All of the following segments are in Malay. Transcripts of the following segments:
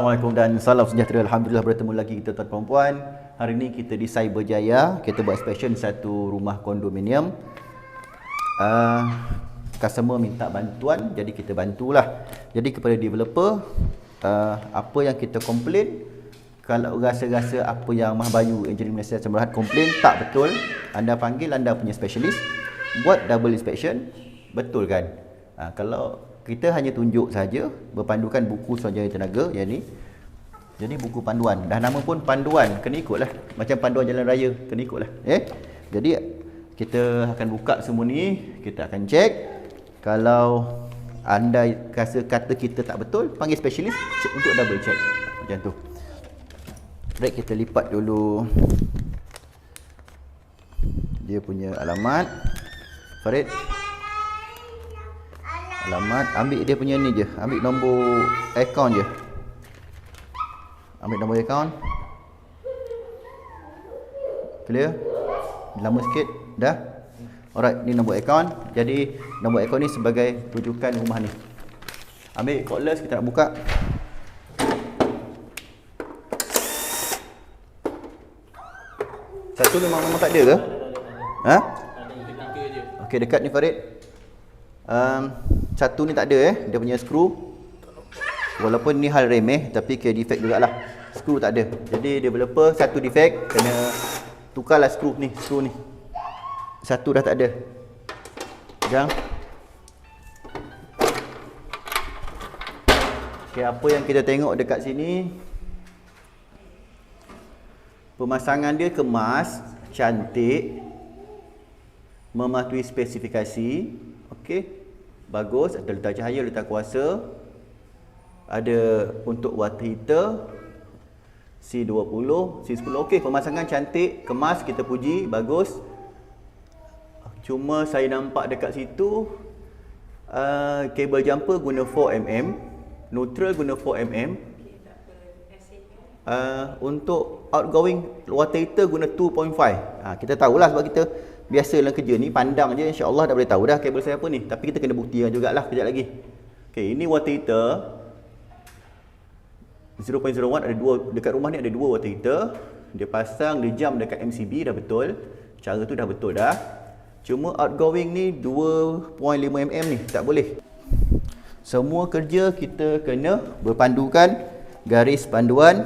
Assalamualaikum dan salam sejahtera. Alhamdulillah bertemu lagi kita tuan puan. Hari ini kita di Cyberjaya. Kita buat inspection satu rumah kondominium. Customer minta bantuan, jadi kita bantulah. Jadi kepada developer, apa yang kita komplain, kalau rasa-rasa apa yang Mahbayu Engineering Malaysia Semerahat komplain tak betul, anda panggil anda punya specialist, buat double inspection, betul kan? Kalau kita hanya tunjuk saja berpandukan buku Suruhanjaya Tenaga yang ni. Jadi buku panduan. Dah nama pun panduan, kena ikutlah. Macam panduan jalan raya, kena ikutlah. Jadi kita akan buka semua ni, kita akan check. Kalau anda rasa kata kita tak betul, panggil specialist check untuk double check. Macam tu. Baik, kita lipat dulu dia punya alamat. Farid, alamat, ambil dia punya ni je, ambil nombor akaun je. Ambil nombor akaun. Clear? Lama sikit, dah? Alright, ni nombor akaun. Jadi nombor akaun ni sebagai rujukan rumah ni. Ambil cordless, kita nak buka. Satu memang tak ada ke? Ha? Okey, dekat ni Farid. Satu ni tak ada dia punya skru. Walaupun ni hal remeh tapi kira defect jugalah. Skru tak ada. Jadi developer satu defect, kena tukarlah skru ni, Satu dah tak ada. Pegang. Okey, apa yang kita tengok dekat sini, pemasangan dia kemas, cantik, mematuhi spesifikasi. Okey, bagus. Ada letak cahaya, letak kuasa. Ada untuk water heater C20, C10. Okey, pemasangan cantik, kemas, kita puji, bagus. Cuma saya nampak dekat situ kabel jumper guna 4mm, neutral guna 4mm. Untuk outgoing water heater guna 2.5. Kita tahulah sebab kita biasa dalam kerja ni, pandang je, insya-Allah dah boleh tahu dah kabel saya apa ni. Tapi kita kena buktikan jugalah kejap lagi. Okey, ini water heater 0.01, ada dua dekat rumah ni, ada dua water heater. Dia pasang, dia jam dekat MCB dah betul. Cara tu dah betul dah. Cuma outgoing ni 2.5mm ni tak boleh. Semua kerja kita kena berpandukan garis panduan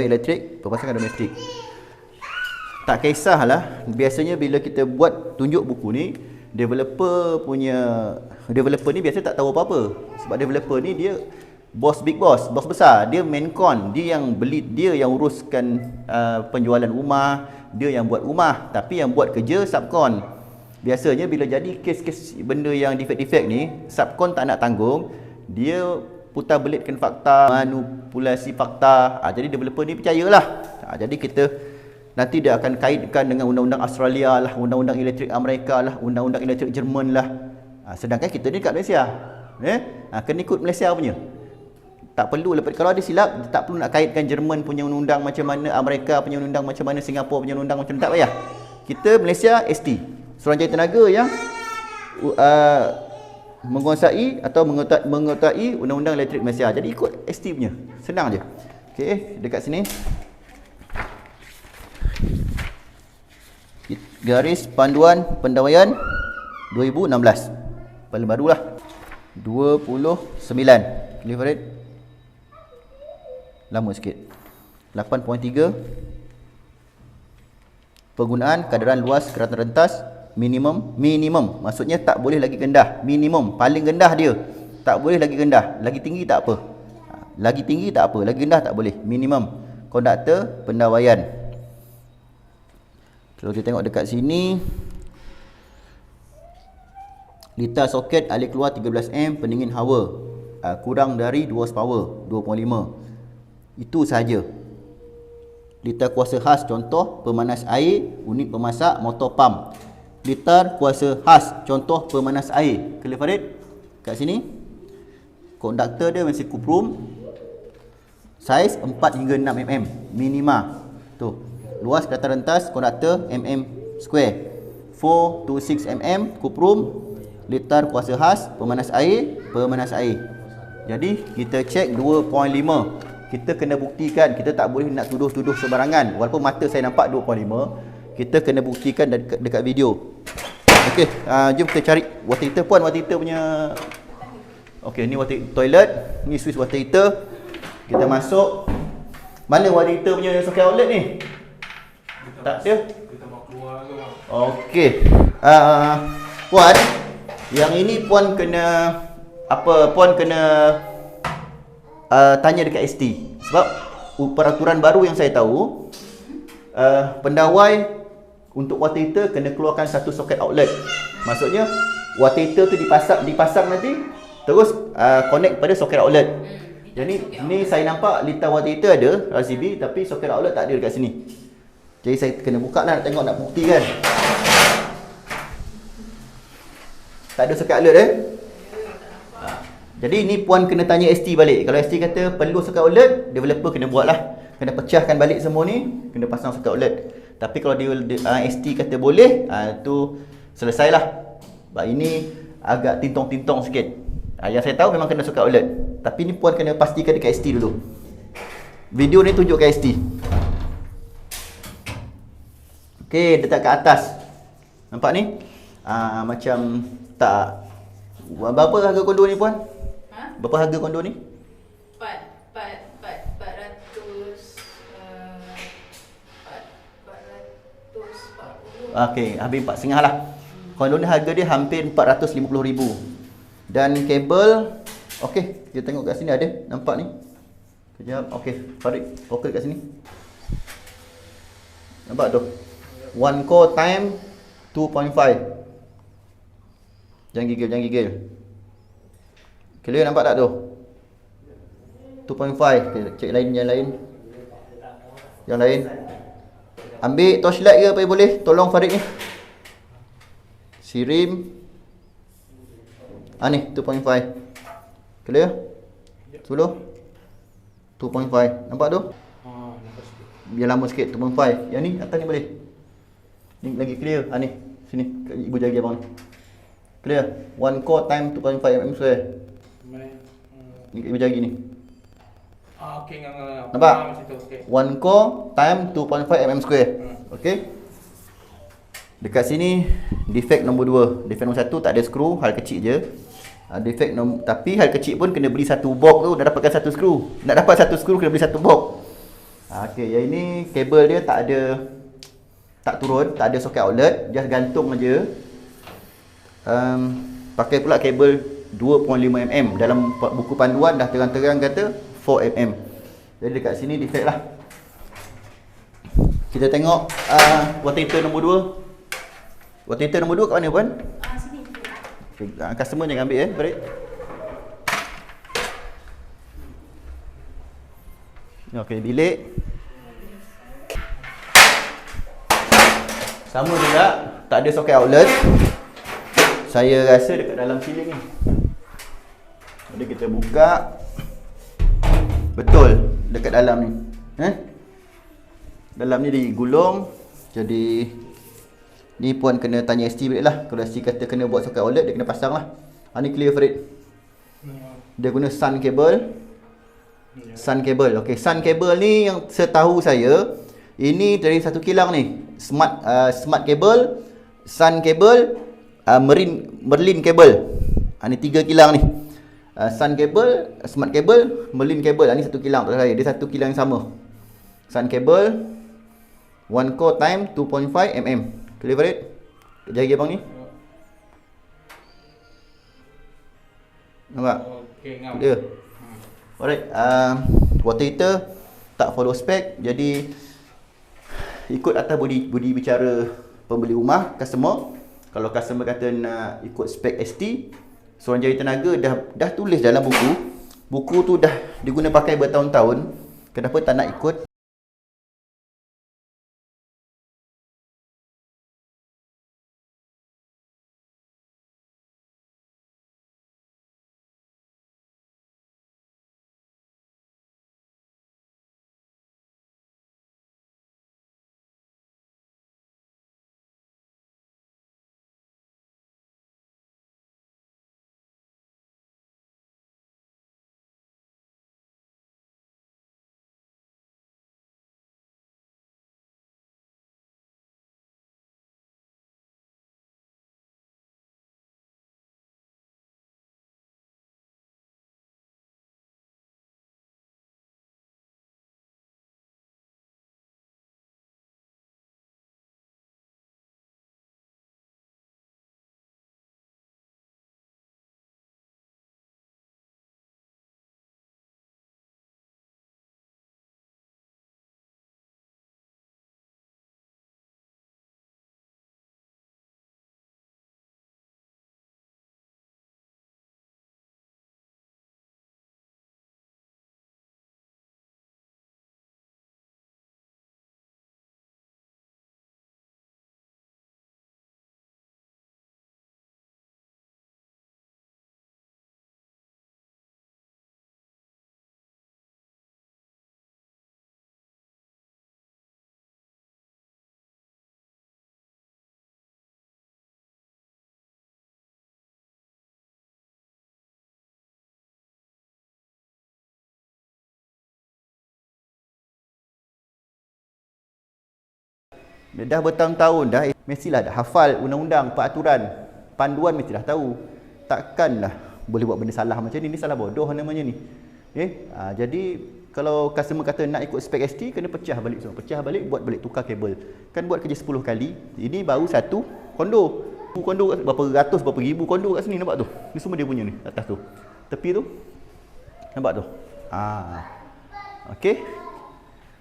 elektrik pemasangan domestik. Tak kisahlah, biasanya bila kita buat tunjuk buku ni, developer ni biasa tak tahu apa-apa. Sebab developer ni dia bos besar, dia main con, dia yang beli, dia yang uruskan penjualan rumah, dia yang buat rumah, tapi yang buat kerja subkon. Biasanya bila jadi kes-kes benda yang defect-defect ni, subkon tak nak tanggung, dia putar belitkan fakta, manipulasi fakta. Jadi developer ni percayalah. Jadi kita nanti dia akan kaitkan dengan undang-undang Australia lah, undang-undang elektrik Amerika lah, undang-undang elektrik Jerman lah. Sedangkan kita ni dekat Malaysia. Kena ikut Malaysia punya. Tak perlu, kalau ada silap, tak perlu nak kaitkan Jerman punya undang macam mana, Amerika punya undang macam mana, Singapura punya undang macam mana, tak payah. Kita Malaysia ST, Suruhanjaya Tenaga yang menguasai atau mengetahui undang-undang elektrik Malaysia. Jadi ikut ST punya, senang je. Okey, dekat sini garis panduan pendawaian 2016, paling barulah 29. Clear Farid? Lama sikit. 8.3, penggunaan kadaran luas kereta rentas minimum, maksudnya tak boleh lagi rendah, minimum paling rendah dia, tak boleh lagi rendah, lagi tinggi tak apa, lagi rendah tak boleh, minimum. Konduktor pendawaian, kalau kita tengok dekat sini, litar soket alih keluar 13 amp, pendingin hawa kurang dari 2 horsepower, 2.5. Itu sahaja. Litar kuasa khas, contoh pemanas air, unit pemasak, motor pump. Litar kuasa khas, contoh pemanas air. Clear Farid? Kat sini konduktor dia masih kuprum, saiz 4 hingga 6 mm minima. Tu. Luas kereta rentas konduktor square. 4 to 6 mm kuprum, litar kuasa khas, pemanas air. Jadi kita cek 2.5. Kita kena buktikan, kita tak boleh nak tuduh-tuduh sebarangan. Walaupun mata saya nampak 2.5, kita kena buktikan dekat video. Okey, jom kita cari water heater puan, water heater punya. Okey, ni water toilet, ni switch water heater. Kita masuk. Mana water heater punya soket outlet ni? Tak ada. Kita mau keluar ke bang? Okey. Puan, yang ini puan kena apa? Puan kena tanya dekat ST. Sebab peraturan baru yang saya tahu, pendawai untuk water heater kena keluarkan satu soket outlet. Maksudnya water heater tu dipasang nanti terus connect pada soket outlet. Jadi ni saya nampak litar water heater ada RCB, tapi soket outlet tak ada dekat sini. Jadi saya kena buka lah nak tengok, nak buktikan. Tak ada soket outlet Jadi ni puan kena tanya ST balik. Kalau ST kata perlu soket outlet, developer kena buat lah. Kena pecahkan balik semua ni, kena pasang soket outlet. Tapi kalau ST kata boleh, tu selesailah. Sebab ini agak tintong-tintong sikit. Yang saya tahu memang kena soket outlet. Tapi ni puan kena pastikan dekat ST dulu. Video ni tunjuk kat ST. Okey, letak kat atas. Nampak ni? Macam tak. Berapa harga kondo ni puan? Berapa harga kondo ni? 440. Okey, habis 4.5 lah. Kondo ni harga dia hampir 450,000. Dan kabel, okey, kita tengok kat sini ada, nampak ni. Kejap, okey, Farid, fokus kat sini. Nampak tu? One core time 2.5. Jangan gigil. Clear, nampak tak tu? 2.5. Okay, cek yang lain. Ambil torchlight ke apa boleh? Tolong Farid ni. Sirim. Ni 2.5. Clear? 10. 2.5. Nampak tu? Biar lama sikit 2.5. Yang ni atas ni boleh. Ni lagi clear. Ni sini ibu jari abang ni. Clear. One core time 2.5 mm square. Ni ibu jari ni. Okey, nampak? Okay. One core time 2.5 mm square. Okey. Dekat sini defect nombor 2. Defect nombor 1 tak ada skru, hal kecil je. Tapi hal kecil pun kena beli satu box tu, nak dapatkan satu skru. Nak dapat satu skru kena beli satu box. Okey, yang ini kabel dia tak turun, tak ada soket outlet, just gantung aja. Pakai pula kabel 2.5 mm. Dalam buku panduan dah terang-terang kata 4 mm. Jadi dekat sini defect lah. Kita tengok water heater nombor 2. Water heater nombor 2 kat mana puan? Sini. Okay, customer jangan ambil Farid. Okey, bilik. Sama juga, tak ada soket outlet. Saya rasa dekat dalam ceiling ni. Jadi kita buka. Betul, dekat dalam ni. Dalam ni digulung. Jadi ni puan kena tanya ST balik lah. Kalau ST kata kena buat soket outlet, dia kena pasang lah. Ni clear Farid. Dia guna sun cable. Sun cable. Okey, sun cable ni yang setahu saya, ini dari satu kilang ni. Smart cable, sun cable, Merlin cable. Ni 3 kilang ni. Sun cable, smart cable, Merlin cable. Ni satu kilang tak salah saya. Dia satu kilang yang sama. Sun cable, one core time 2.5 mm. Clear Farid? Jari abang ni. Nampak? Okey, ngam. Clear. Alright, water heater tak follow spec, jadi ikut atas budi bicara pembeli rumah, customer. Kalau customer kata nak ikut spek ST, Suruhanjaya Tenaga dah tulis dalam buku. Buku tu dah diguna pakai bertahun-tahun. Kenapa tak nak ikut Dah bertahun-tahun dah, mestilah dah hafal undang-undang, peraturan, panduan mesti dah tahu. Takkanlah boleh buat benda salah macam ni salah bodoh namanya ni. Jadi kalau customer kata nak ikut spek ST, kena pecah balik semua. Pecah balik, buat balik, tukar kabel. Kan buat kerja 10 kali. Ini baru satu kondo. Kondo berapa ratus, berapa ribu kondo kat sini, nampak tu? Ni semua dia punya ni, atas tu. Tepi tu. Nampak tu? Okey.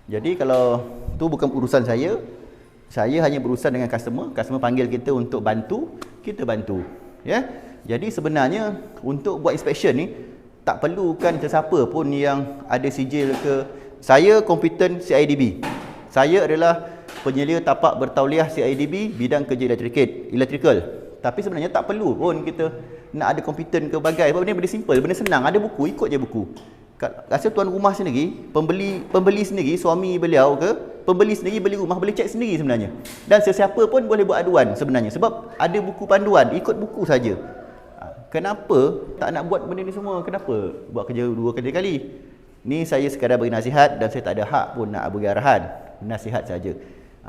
Jadi kalau tu bukan urusan saya hanya berurusan dengan customer. Customer panggil kita untuk bantu, kita bantu. Ya. Jadi sebenarnya untuk buat inspection ni tak perlukan sesiapa pun yang ada sijil ke. Saya kompeten CIDB. Saya adalah penyelia tapak bertauliah CIDB bidang kerja electrical. Tapi sebenarnya tak perlu pun kita nak ada kompeten ke bagai. Sebab benda simple, benda senang. Ada buku, ikut je buku. Rasa tuan rumah sendiri, pembeli sendiri, suami beliau ke, pembeli sendiri beli rumah, boleh cek sendiri sebenarnya. Dan sesiapa pun boleh buat aduan sebenarnya. Sebab ada buku panduan, ikut buku saja. Kenapa tak nak buat benda ni semua? Kenapa buat kerja 2 kali? Ni saya sekadar beri nasihat dan saya tak ada hak pun nak beri arahan. Nasihat saja.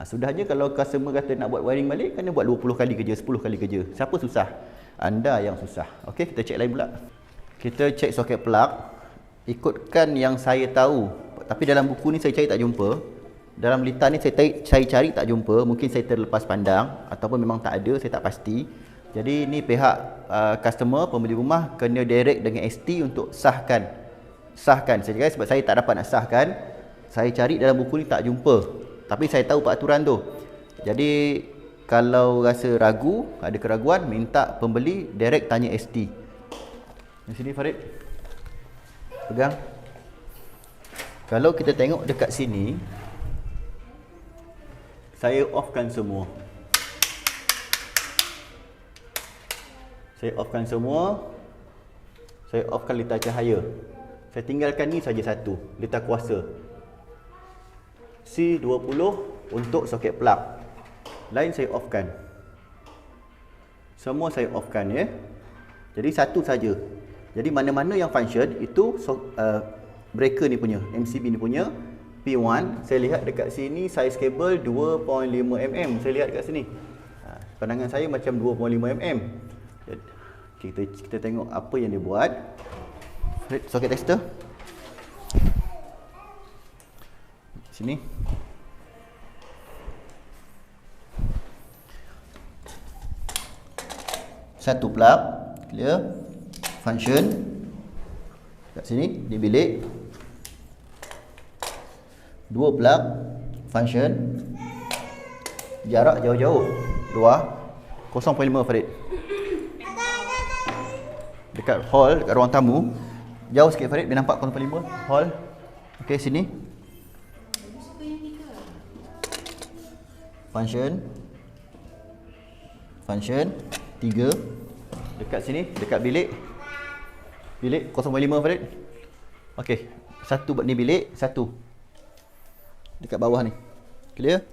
Sudahnya kalau customer kata nak buat wiring balik, kena buat 20 kali kerja, 10 kali kerja. Siapa susah? Anda yang susah. Okey, kita cek lain pula. Kita cek soket plug. Ikutkan yang saya tahu. Tapi dalam buku ni saya cari tak jumpa. Dalam litar ni saya cari tak jumpa. Mungkin saya terlepas pandang ataupun memang tak ada, saya tak pasti. Jadi ni pihak customer, pembeli rumah kena direct dengan ST untuk sahkan saya guys, sebab saya tak dapat nak sahkan. Saya cari dalam buku ni tak jumpa. Tapi saya tahu peraturan tu. Jadi kalau rasa ragu, ada keraguan, minta pembeli direct tanya ST. Di sini Farid. Pegang. Kalau kita tengok dekat sini, saya offkan semua. Saya offkan litar cahaya. Saya tinggalkan ni saja satu, litar kuasa. C20 untuk soket plug. Lain saya offkan. Semua saya offkan ya. Jadi satu saja. Jadi mana-mana yang function itu breaker ni punya, MCB ni punya P1. Saya lihat dekat sini saiz kabel 2.5mm. Saya lihat dekat sini. Pandangan saya macam 2.5mm. Kita tengok apa yang dia buat. Soket tester. Sini. Satu plug clear. Function kat sini di bilik. 2 plug function. Jarak jauh-jauh luar 0.5 Farid. Dekat hall, dekat ruang tamu. Jauh sikit Farid, biar nampak 0.5 hall. Okey, sini. Function 3. Dekat sini, dekat bilik 0.5 Farid. Okey, satu ni bilik, satu dekat bawah ni. Clear?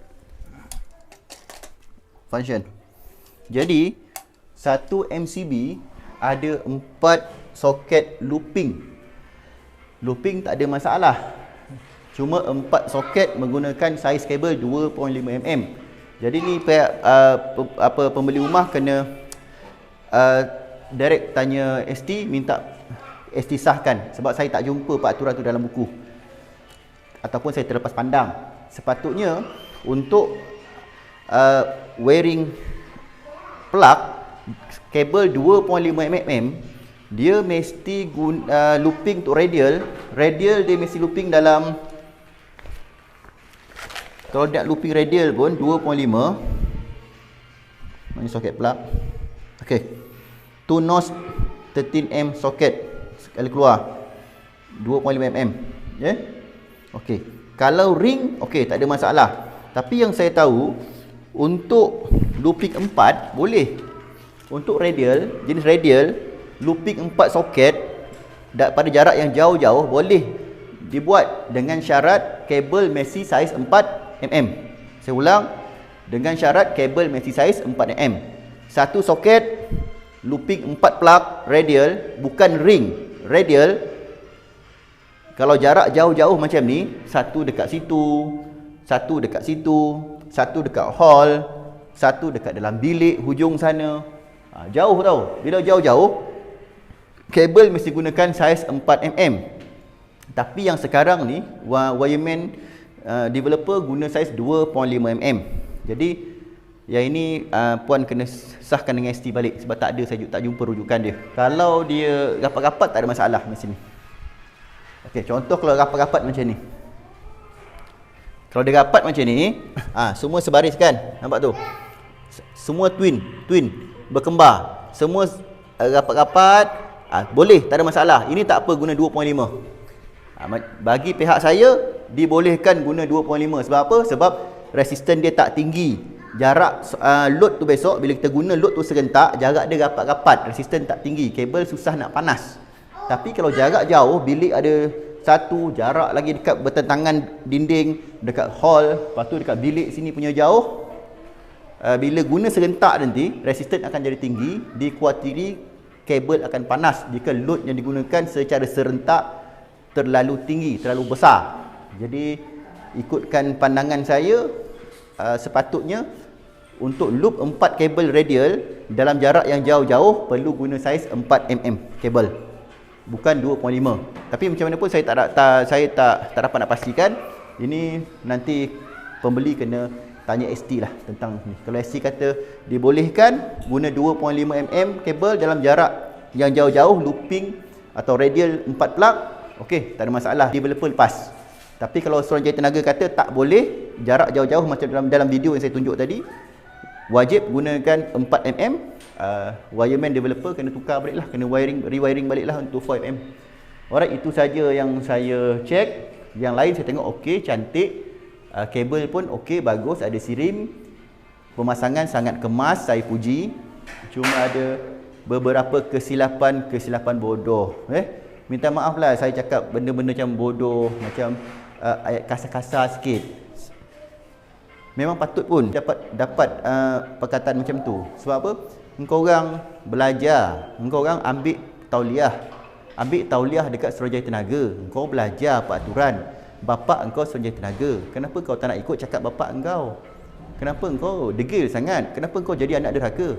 Function. Jadi, satu MCB ada 4 soket looping. Looping tak ada masalah. Cuma 4 soket menggunakan saiz kabel 2.5mm. Jadi ni pembeli rumah kena direct tanya ST, minta ST sahkan. Sebab saya tak jumpa peraturan tu dalam buku. Ataupun saya terlepas pandang. Sepatutnya untuk wiring plug kabel 2.5mm, dia mesti looping untuk radial. Radial dia mesti looping dalam, kalau nak looping radial pun 2.5. Ini soket plug. Okey. 2 notch 13M soket sekali keluar 2.5mm. Ya. Okey. Kalau ring, okey, tak ada masalah. Tapi yang saya tahu untuk looping 4 boleh. Untuk radial, jenis radial, looping 4 soket pada jarak yang jauh-jauh boleh dibuat dengan syarat kabel maxi saiz 4mm. Saya ulang, dengan syarat kabel maxi saiz 4mm. Satu soket looping 4 plug radial, bukan ring, radial. Kalau jarak jauh-jauh macam ni, satu dekat situ, satu dekat situ, satu dekat hall, satu dekat dalam bilik hujung sana. Jauh tau. Bila jauh-jauh, kabel mesti gunakan saiz 4mm. Tapi yang sekarang ni wireman developer guna saiz 2.5mm. Jadi yang ini puan kena sahkan dengan ST balik sebab tak jumpa rujukan dia. Kalau dia rapat-rapat tak ada masalah macam ni. Okey, contoh kalau rapat-rapat macam ni. Kalau dia rapat macam ni, semua sebaris kan? Nampak tu? Semua twin berkembar. Semua rapat-rapat, boleh, tak ada masalah. Ini tak apa guna 2.5. Bagi pihak saya dibolehkan guna 2.5. Sebab apa? Sebab resisten dia tak tinggi. Jarak load tu besok bila kita guna load tu serentak, jarak dia rapat-rapat, resisten tak tinggi, kabel susah nak panas. Tapi kalau jarak jauh, bilik ada satu, jarak lagi dekat bertentangan dinding, dekat hall, lepas tu dekat bilik sini punya jauh, bila guna serentak nanti, resisten akan jadi tinggi, dikuatiri kabel akan panas jika load yang digunakan secara serentak terlalu tinggi, terlalu besar. Jadi ikutkan pandangan saya, sepatutnya untuk loop 4 kabel radial dalam jarak yang jauh-jauh perlu guna saiz 4mm kabel, bukan 2.5. Tapi macam mana pun saya tak dapat nak pastikan. Ini nanti pembeli kena tanya ST lah tentang ni. Kalau ST kata dibolehkan guna 2.5mm kabel dalam jarak yang jauh-jauh, looping atau radial 4 plug, okey, tak ada masalah, developer lepas. Tapi kalau Suruhanjaya Tenaga kata tak boleh, jarak jauh-jauh macam dalam video yang saya tunjuk tadi, wajib gunakan 4mm, wireman developer kena tukar balik lah, kena rewiring balik lah untuk 4mm. Alright, itu saja yang saya check. Yang lain saya tengok okey, cantik, kabel pun okey, bagus, ada sirim, pemasangan sangat kemas, saya puji. Cuma ada beberapa kesilapan bodoh. Minta maaf lah saya cakap benda-benda macam bodoh, macam ayat kasar-kasar sikit. Memang patut pun dapat perkataan macam tu. Sebab apa? Engkau orang belajar, engkau orang ambil tauliah dekat Suruhanjaya Tenaga. Engkau belajar peraturan. Bapak engkau Suruhanjaya Tenaga. Kenapa kau tak nak ikut cakap bapak engkau? Kenapa engkau degil sangat? Kenapa engkau jadi anak derhaka?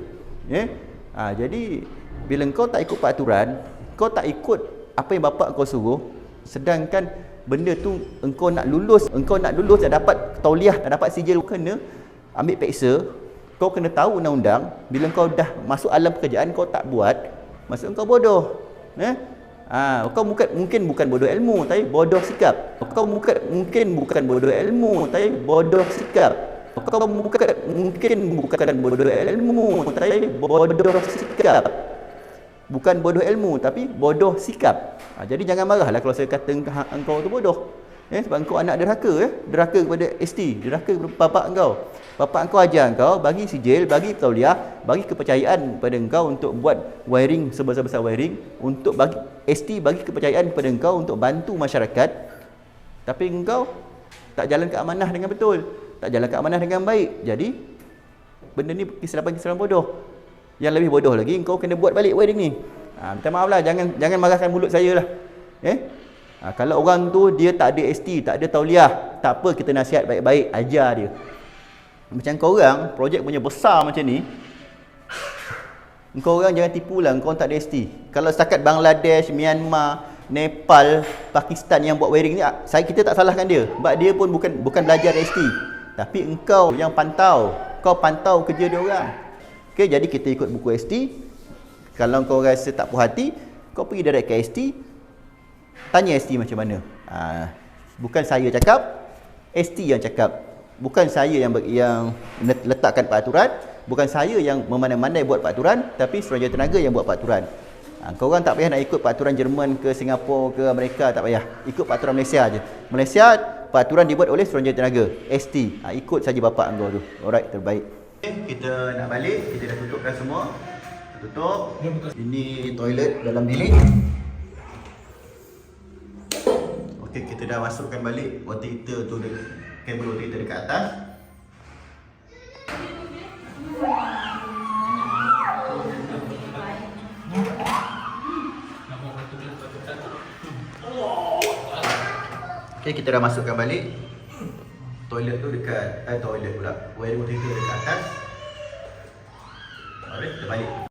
Jadi bila engkau tak ikut peraturan, kau tak ikut apa yang bapak engkau suruh, sedangkan benda tu engkau nak lulus dah dapat tauliah, dah dapat sijil, kena ambil peksa. Kau kena tahu undang-undang. Bila kau dah masuk alam pekerjaan kau tak buat, maksud kau bodoh. Kau mungkin bukan bodoh ilmu, tapi bodoh sikap. Kau mungkin bukan bodoh ilmu, tapi bodoh sikap. Kau mungkin bukan bodoh ilmu, tapi bodoh sikap. Bukan bodoh ilmu tapi bodoh sikap. Jadi jangan marahlah kalau saya kata engkau tu bodoh. Sebab engkau anak derhaka, derhaka kepada ST, derhaka kepada bapak engkau. Bapak engkau ajar engkau, bagi sijil, bagi tauliah, bagi kepercayaan kepada engkau untuk buat wiring sebesar-besar wiring, untuk bagi ST bagi kepercayaan kepada engkau untuk bantu masyarakat. Tapi engkau tak jalan ke amanah dengan betul, tak jalan ke amanah dengan baik. Jadi benda ni kesilapan bodoh. Yang lebih bodoh lagi, engkau kena buat balik wiring ni. Minta maaf lah, jangan marahkan mulut saya lah. Kalau orang tu dia tak ada ST, tak ada tauliah, tak apa, kita nasihat baik-baik, ajar dia. Macam kau orang, projek punya besar macam ni, engkau orang jangan tipulah engkau tak ada ST. Kalau setakat Bangladesh, Myanmar, Nepal, Pakistan yang buat wiring ni, kita tak salahkan dia. Sebab dia pun bukan belajar ST. Tapi engkau yang kau pantau kerja dia orang. Okay, jadi kita ikut buku ST. Kalau kau rasa tak puas hati, kau pergi direct ke ST, tanya ST macam mana. Bukan saya cakap, ST yang cakap. Bukan saya yang letakkan peraturan, bukan saya yang memandai-mandai buat peraturan, tapi Suruhanjaya Tenaga yang buat peraturan. Kau orang tak payah nak ikut peraturan Jerman ke Singapura ke Amerika, tak payah. Ikut peraturan Malaysia aje. Malaysia peraturan dibuat oleh Suruhanjaya Tenaga, ST. Ikut saja bapak engkau tu. Alright, terbaik. Kita nak balik, kita dah tutup dah semua. Tutup. Ini toilet dalam bilik. Okey, kita dah masukkan balik water heater tu, kabel water heater dekat atas. Okey, kita dah masukkan balik toilet tu dekat toilet pula. Wiring water heater dekat atas. Alright, kita balik.